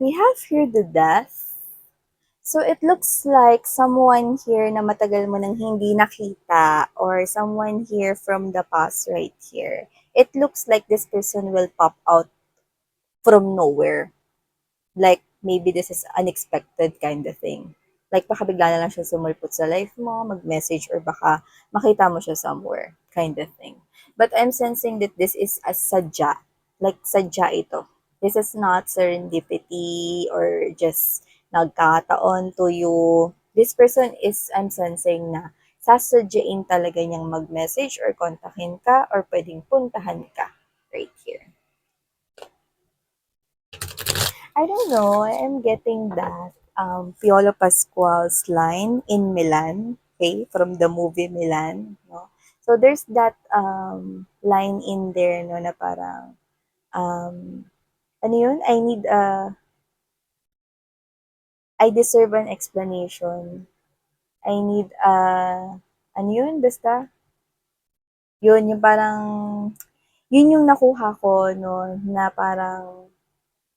We have here the death. So it looks like someone here na matagal mo nang hindi nakita or someone here from the past right here. It looks like this person will pop out from nowhere. Like, maybe this is unexpected kind of thing. Like, baka bigla na lang siya sumulpot sa life mo, mag-message, or baka makita mo siya somewhere, kind of thing. But I'm sensing that this is a sadya. Like, sadya ito. This is not serendipity or just nagkataon to you. This person is, I'm sensing na sasadyain talaga niyang mag-message or kontakin ka or pwedeng puntahan ka right here. I don't know. I'm getting that Piolo Pascual's line in Milan, okay, from the movie Milan, no? So there's that line in there, no, na parang um, ano yun? I deserve an explanation. I need ano yun? Basta, yun, yung parang, yun yung nakuha ko, no, na parang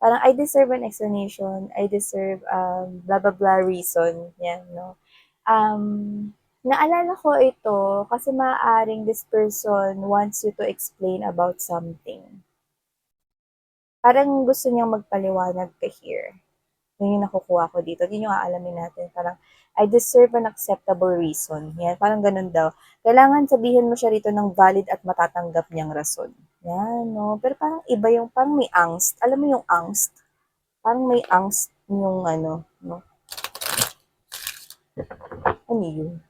I deserve an explanation, I deserve blah blah blah reason, yan, no. Naalala ko ito kasi maaaring this person wants you to explain about something. Parang gusto niyang magpaliwanag ka here. Yun yung nakukuha ko dito. Yun yung aalamin natin. Parang, I deserve an acceptable reason. Yan, parang ganun daw. Kailangan sabihin mo siya rito ng valid at matatanggap niyang rason. Yan, no? Pero parang iba yung, parang may angst. Alam mo yung angst? Parang may angst yung ano, no? Ano yun?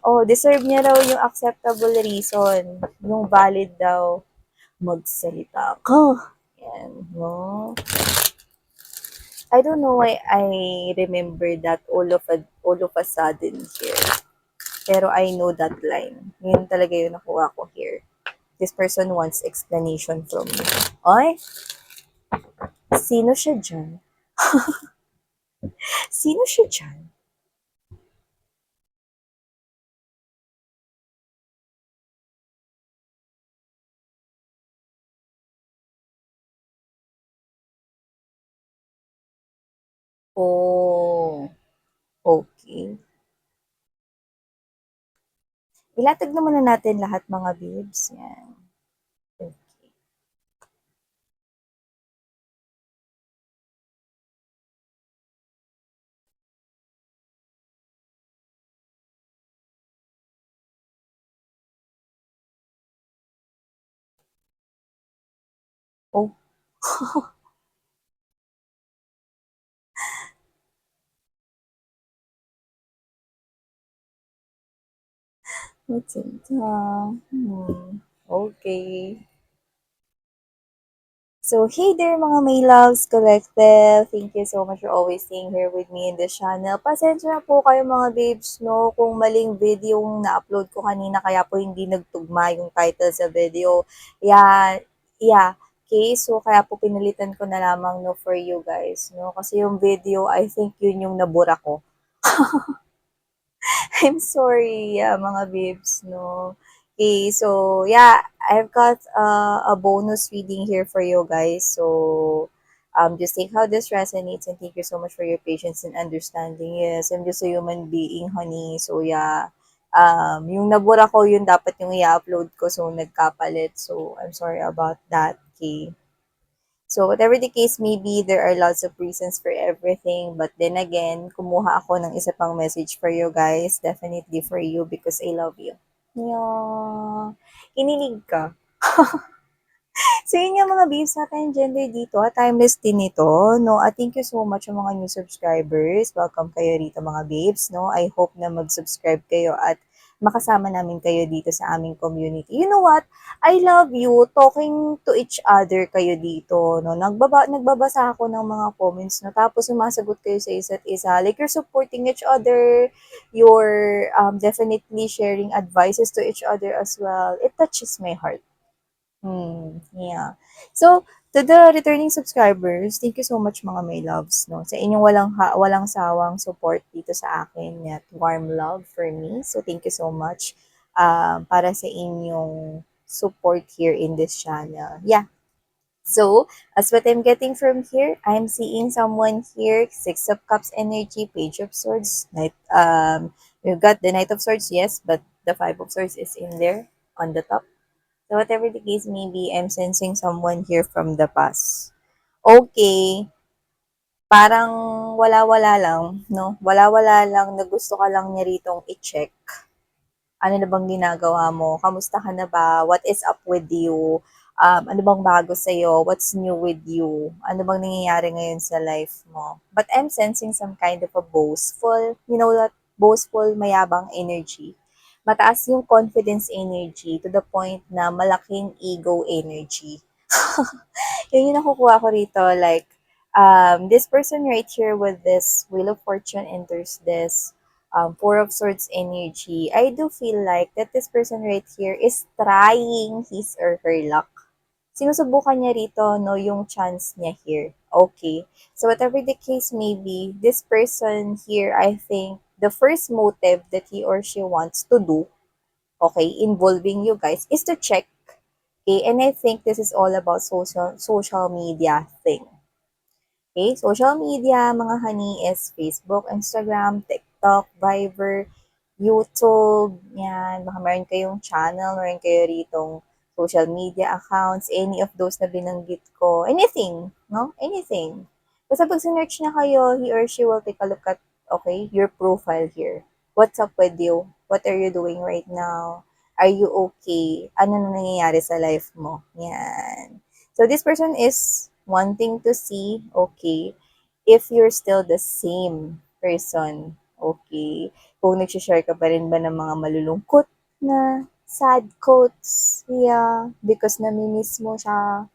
Oh, deserve niya raw yung acceptable reason. Yung valid daw. Magsalita ka. Yan, no? I don't know why I remember that all of a sudden here. Pero I know that line. Yun talaga yung nakuha ko here. This person wants explanation from me. Ay, sino siya dyan? Sino siya dyan? Oh, okay. Ilatag naman na natin lahat mga babes. Yan. Okay. Oh, magsalita. Okay. So, hey there mga may loves collective. Thank you so much for always staying here with me in this channel. Pasensya na po kayo mga babes, no, kung maling video yung na-upload ko kanina kaya po hindi nagtugma yung title sa video. Yeah, yeah. Okay, so kaya po pinalitan ko na lamang no for you guys, no? Kasi yung video, I think yun yung nabura ko. I'm sorry, mga babes, no. Okay, so yeah, I've got a bonus reading here for you guys. So just take how this resonates and thank you so much for your patience and understanding. Yes, I'm just a human being, honey. So yeah, yung nabura ko, yun dapat yung i-upload ko. So nagkapalit. So I'm sorry about that. Okay. So, whatever the case may be, there are lots of reasons for everything. But then again, kumuha ako ng isa pang message for you guys. Definitely for you because I love you. Yeah. Kinilig ka. So, yun yung mga babes natin gender dito. Timeless din ito, no? Thank you so much sa mga new subscribers. Welcome kayo rito mga babes, no? I hope na mag-subscribe kayo at makasama namin kayo dito sa aming community. You know what? I love you talking to each other kayo dito, no? Nagbabasa ako ng mga comments, no? Tapos sumasagot kayo sa isa't isa. Like, you're supporting each other. You're definitely sharing advices to each other as well. It touches my heart. Yeah. So, to the returning subscribers, thank you so much mga my loves, no? Sa inyong walang sawang support dito sa akin at warm love for me. So, thank you so much para sa inyong support here in this channel. Yeah. So, as what I'm getting from here, I'm seeing someone here, Six of Cups energy, Page of Swords, we've got the Knight of Swords, yes, but the Five of Swords is in there on the top. So, whatever the case may be, I'm sensing someone here from the past. Okay, parang wala-wala lang, no? Wala-wala lang na gusto ka lang niya ritong i-check. Ano na bang ginagawa mo? Kamusta ka na ba? What is up with you? Ano bang bago sa'yo? What's new with you? Ano bang nangyayari ngayon sa life mo? But I'm sensing some kind of a boastful, you know that boastful, mayabang energy. Mataas yung confidence energy to the point na malaking ego energy. Yun yung nakukuha ko rito. Like, this person right here with this Wheel of Fortune and there's this Four of Swords energy, I do feel like that this person right here is trying his or her luck. Sinusubukan niya rito, no, yung chance niya here. Okay. So whatever the case may be, this person here, I think, the first motive that he or she wants to do, okay, involving you guys, is to check. Okay, and I think this is all about social media thing. Okay, social media, mga honey, is Facebook, Instagram, TikTok, Viber, YouTube, yan. Baka meron kayong channel, meron kayo ritong social media accounts, any of those na binanggit ko. Anything, no? Anything. Basta pag sinearch na kayo, he or she will take a look at, okay, your profile here. What's up with you? What are you doing right now? Are you okay? Ano na nangyayari sa life mo? Yan. So this person is wanting to see, okay, if you're still the same person, okay, kung nagsishare ka pa rin ba ng mga malulungkot na sad quotes, yeah, because namimiss mo siya,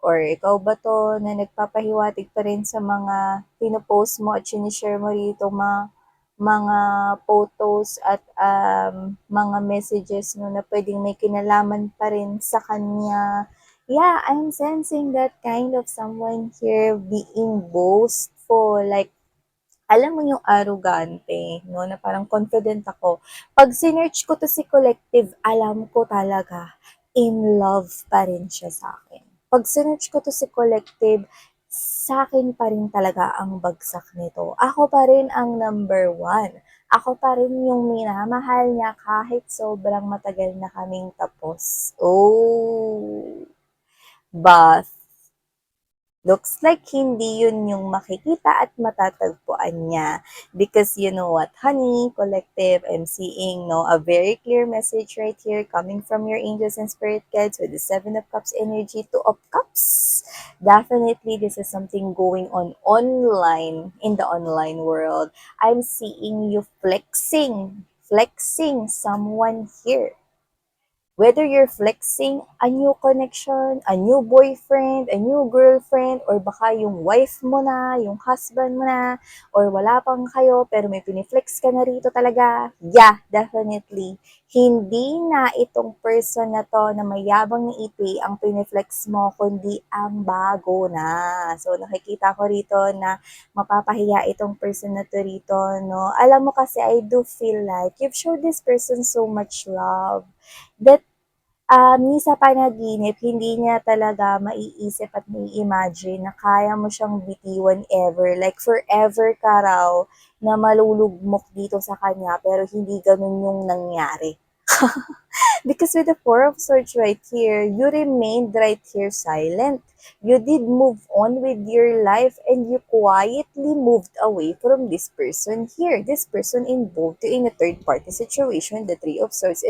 or ikaw ba to na nagpapahiwatig pa rin sa mga pinopost mo at sinishare mo rito mga photos at mga messages no na pwedeng may kinalaman pa rin sa kanya. Yeah, I'm sensing that kind of someone here being boastful. Like, alam mo yung arrogante, no, na parang confident ako. Pag sinearch ko to si Collective, alam ko talaga, in love pa rin siya sa akin. Pag sinearch ko to si Collective, sa akin pa rin talaga ang bagsak nito. Ako pa rin ang number one. Ako pa rin yung minamahal niya kahit sobrang matagal na kaming tapos. Oh, but looks like hindi yun yung makikita at matatagpuan niya. Because you know what, honey, collective, I'm seeing no a very clear message right here coming from your angels and spirit guides with the Seven of Cups energy, Two of Cups. Definitely, this is something going on online, in the online world. I'm seeing you flexing someone here, whether you're flexing a new connection, a new boyfriend, a new girlfriend, or baka yung wife mo na, yung husband mo na, or wala pang kayo pero may piniflex ka na rito talaga, yeah, definitely. Hindi na itong person na to na mayabang ni ipi ang piniflex mo, kundi ang bago na. So, nakikita ko rito na mapapahiya itong person na to rito, no? Alam mo kasi, I do feel like you've showed this person so much love that ni sa panaginip hindi niya talaga maiisip at mai-imagine na kaya mo siyang bitiwan ever, like forever ka raw na malulugmok dito sa kanya pero hindi ganun yung nangyari. Because with the Four of Swords right here, you remained right here silent. You did move on with your life and you quietly moved away from this person here. This person involved you in a third party situation. The Three of Swords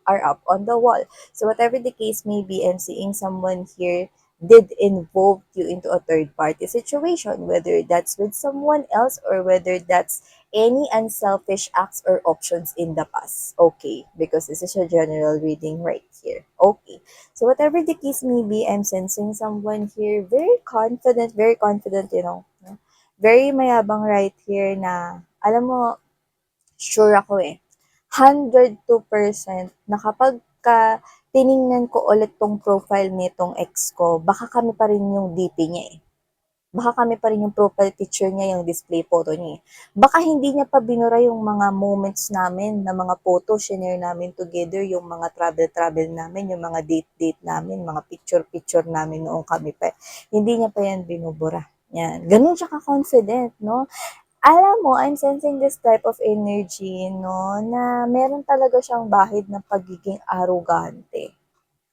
are up on the wall. So whatever the case may be, I'm seeing someone here did involve you into a third party situation, whether that's with someone else or whether that's any unselfish acts or options in the past. Okay, because this is a general reading right here. Okay, so whatever the case may be, I'm sensing someone here very confident, you know, no? Very mayabang right here na, alam mo, sure ako 102% na kapag tiningnan ko ulit tong profile nitong ex ko, baka kami pa rin yung DP niya baka kami pa rin yung profile picture niya, yung display photo niya, eh. Baka hindi niya pa binura yung mga moments namin na mga photo shinare namin together, yung mga travel-travel namin, yung mga date-date namin, mga picture-picture namin noong kami pa. Hindi niya pa yan binubura. Yan. Ganun siya ka-confident, no? Alam mo, I'm sensing this type of energy, no, na meron talaga siyang bahid ng pagiging arrogante.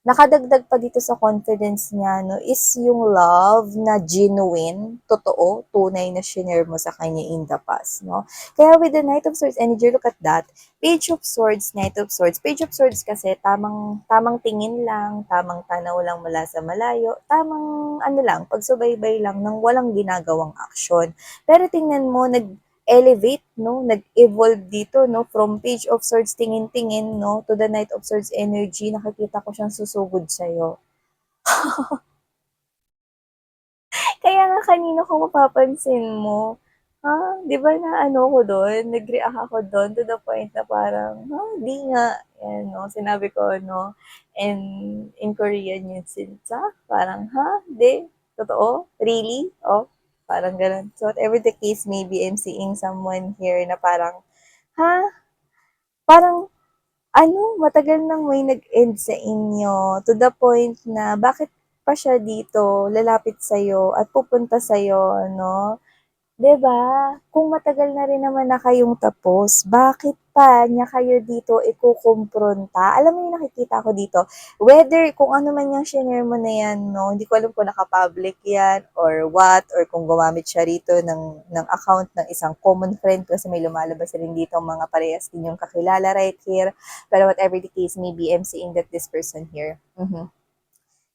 Nakadagdag pa dito sa confidence niya 'no, is yung love na genuine, totoo, tunay na shinare mo sa kanya in the past 'no. Kaya with the Knight of Swords energy, look at that, Page of Swords, Knight of Swords. Page of Swords kasi tamang tamang tingin lang, tamang tanaw lang mula sa malayo, tamang ano lang, pagsubaybay lang ng walang ginagawang aksyon. Pero tingnan mo, elevate 'no, nag-evolve dito 'no, from Page of Swords tingin-tingin 'no, to the Knight of Swords energy, nakikita ko siyang susugod sa'yo. Kaya nga kanina kung mapapansin mo, ha, 'di ba naano ko dun, nag-react ako dun to the point na parang, "Ha, 'di nga." Yan 'no, sinabi ko 'no, and in Korean yun "Sincha?" Parang, "Ha, 'di, totoo? Really?" Oh, parang gano'n. So whatever the case may be, I'm seeing someone here na parang, "Ha?" Parang ano, matagal nang may nag-end sa inyo to the point na bakit pa siya dito lalapit sa'yo at pupunta sa'yo 'no? 'Di ba? Kung matagal na rin naman na kayong tapos, bakit pa niya kayo dito ikukumpronta? Alam mo yung nakikita ko dito, whether kung ano man yung shinare mo na yan 'no, hindi ko alam kung naka-public yan or what, or kung gumamit siya rito ng account ng isang common friend kasi may lumalabas rin dito mga parehas din yung kakilala right here. Pero whatever the case may be, I'm seeing that this person here,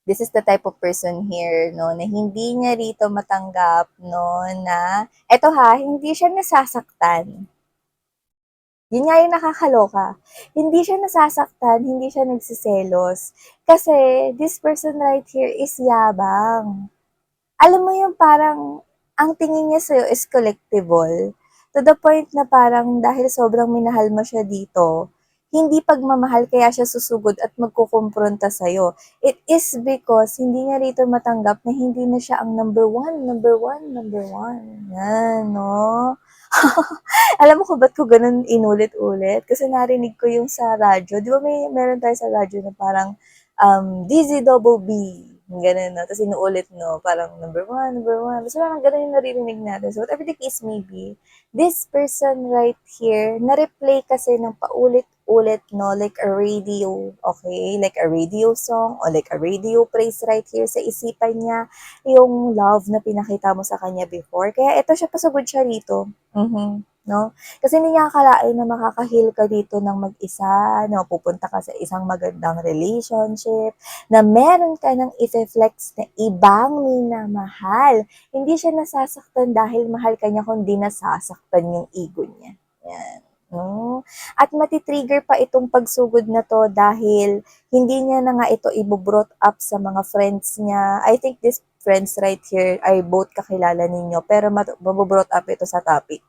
this is the type of person here, no, na hindi niya rito matanggap, no, na, eto ha, hindi siya nasasaktan. Yun nga yung nakakaloka. Hindi siya nasasaktan, hindi siya nagsiselos. Kasi this person right here is yabang. Alam mo yung parang ang tingin niya sa'yo is collectible. To the point na parang dahil sobrang minahal mo siya dito, hindi pagmamahal kaya siya susugod at magkukumpronta sa'yo. It is because hindi niya rito matanggap na hindi na siya ang number one, number one, number one. Yan, no? Alam mo kung ba't ko ganun inulit-ulit? Kasi narinig ko yung sa radyo. Di ba meron tayo sa radyo na parang DZ double B. Ganun, no? Tapos inuulit, no? Parang number one, number one. Basta parang ganun yung naririnig natin. So whatever the case may be, this person right here, na-replay kasi ng paulit-ulit, no? Like a radio, okay? Like a radio song or like a radio praise right here sa isipan niya, yung love na pinakita mo sa kanya before. Kaya ito siya, pasagod siya rito. No? Kasi hindi niya akalain na makaka-heal ka dito ng mag-isa, no? Pupunta ka sa isang magandang relationship, na meron ka ng i-flex na ibang minamahal. Hindi siya nasasaktan dahil mahal ka niya, kundi nasasaktan yung ego niya. Yan. No? At matitrigger pa itong pagsugod na to dahil hindi niya na nga ito i-brought up sa mga friends niya. I think these friends right here ay both kakilala ninyo, pero mabobrought up ito sa topic.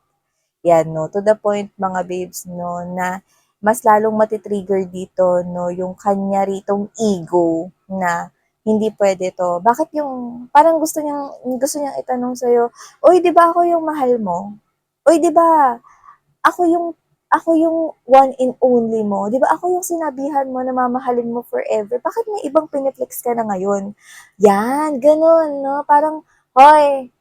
Yan 'no, to the point mga babes 'no, na mas lalong mati-trigger dito 'no, yung kanya ritong ego na hindi puwede 'to. Bakit yung parang gusto niyang itanong sa'yo, "Uy, 'di ba ako yung mahal mo? Uy, 'di ba ako yung ako yung one and only mo? 'Di ba ako yung sinabihan mo na mamahalin mo forever, bakit may ibang pine-flex ka na ngayon?" Yan, gano'n 'no, parang, "Hoy,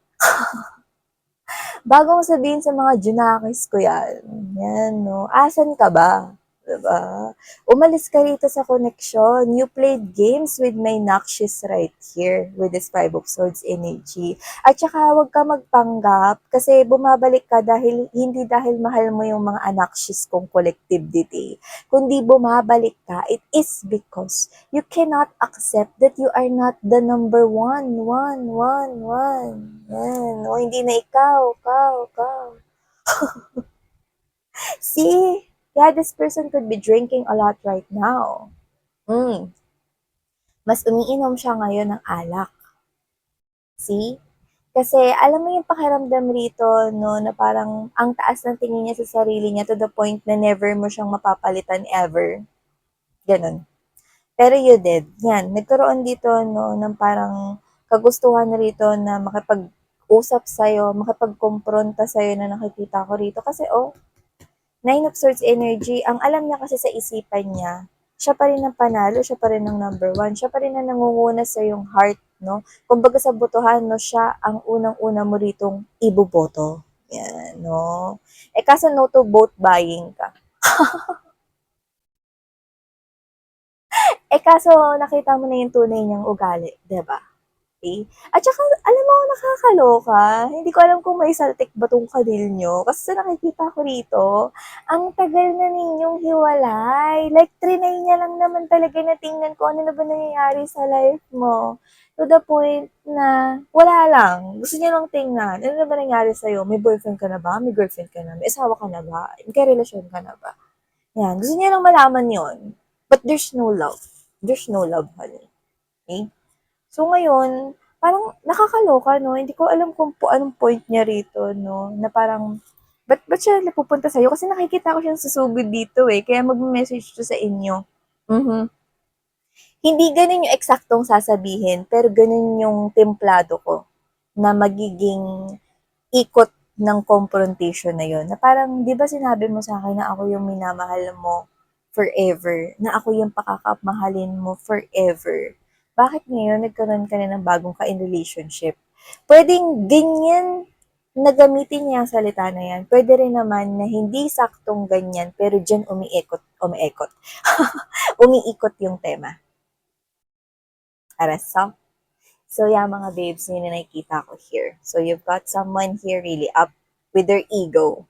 bago mo sabihin sa mga junakis ko yan, yan 'no, asan ka ba? 'Di ba? Umalis ka rito sa koneksyon. You played games with my noxious right here with this Five of Swords energy. At saka huwag ka magpanggap kasi bumabalik ka dahil hindi dahil mahal mo yung mga anoxious kong collectivity, kundi bumabalik ka, it is because you cannot accept that you are not the number one. Yan. O, hindi na ikaw. See? Yeah, this person could be drinking a lot right now. Mas umiinom siya ngayon ng alak. See? Kasi alam mo yung pakiramdam rito, no, na parang ang taas ng tingin niya sa sarili niya to the point na never mo siyang mapapalitan ever. Ganon. Pero you did. Yan, nagkaroon dito, no, ng parang kagustuhan na rito na makipag-usap sa'yo, makipagkumpronta sa'yo na nakikita ko rito. Kasi, Nine of Swords energy, ang alam niya kasi sa isipan niya, siya pa rin ang panalo, siya pa rin ang number one, siya pa rin ang nangunguna sa iyong heart, no? Kumbaga sa botohan, no, siya ang unang-una mo ritong iboboto. Yan, no? Kaso no to vote buying ka. Kaso nakita mo na yung tunay niyang ugali, 'di ba? Okay? At saka, alam mo, nakakaloka. Hindi ko alam kung may saltik ba tong kadil nyo. Kasi sa nakikita ko rito, ang tagal na ninyong hiwalay. Like, trinay niya lang naman talaga na tingnan ko ano na ba nangyayari sa life mo. To the point na wala lang. Gusto niya lang tingnan. Ano na ba nangyayari sa'yo? May boyfriend ka na ba? May girlfriend ka na? May asawa ka na ba? May relasyon ka na ba? Yan. Gusto niya lang malaman yon. But there's no love. There's no love, honey. Okay? So ngayon, parang nakakaloka 'no, hindi ko alam kung anong point niya rito 'no, na parang ba't siya napupunta sa'yo kasi nakikita ko siyang susugod dito, kaya magme-message 'to sa inyo. Mhm. Hindi gano'n yung eksaktong sasabihin, pero gano'n yung templado ko na magiging ikot ng confrontation na yun. Na parang, di ba sinabi mo sa akin na ako yung minamahal mo forever, na ako yung pakakamahalin mo forever. Bakit ngayon nagkaroon ka na ng bagong ka-in relationship? Pwedeng ganyan na gamitin niya ang salita na yan. Pwede rin naman na hindi saktong ganyan, pero dyan umiikot yung tema. Araso? So, yeah, mga babes, yun na nakikita ko here. So, you've got someone here really up with their ego.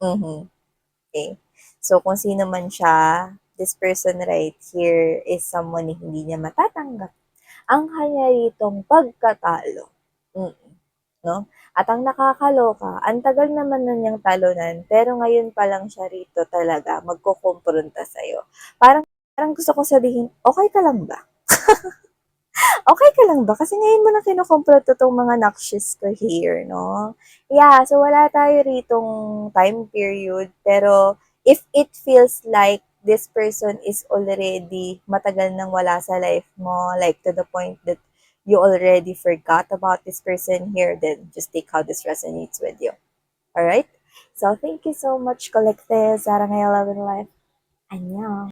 Mm-hmm. Okay. So, kung sino man siya, this person right here is someone na hindi niya matatanggap ang kanya ritong pagkatalo. Mm, no? At ang nakakaloka, ang tagal naman na niyang talunan, pero ngayon pa lang siya rito talaga magkukumpronta sa'yo. Parang gusto ko sabihin, okay ka lang ba? Okay ka lang ba? Kasi ngayon mo lang kinukumpleto tong mga nakshis ko here, no? Yeah, so wala tayo ritong time period, pero if it feels like this person is already matagal nang wala sa life mo, like to the point that you already forgot about this person here, then just take how this resonates with you. Alright? So, thank you so much, Collective. Sarang Love and Life. Annyeong.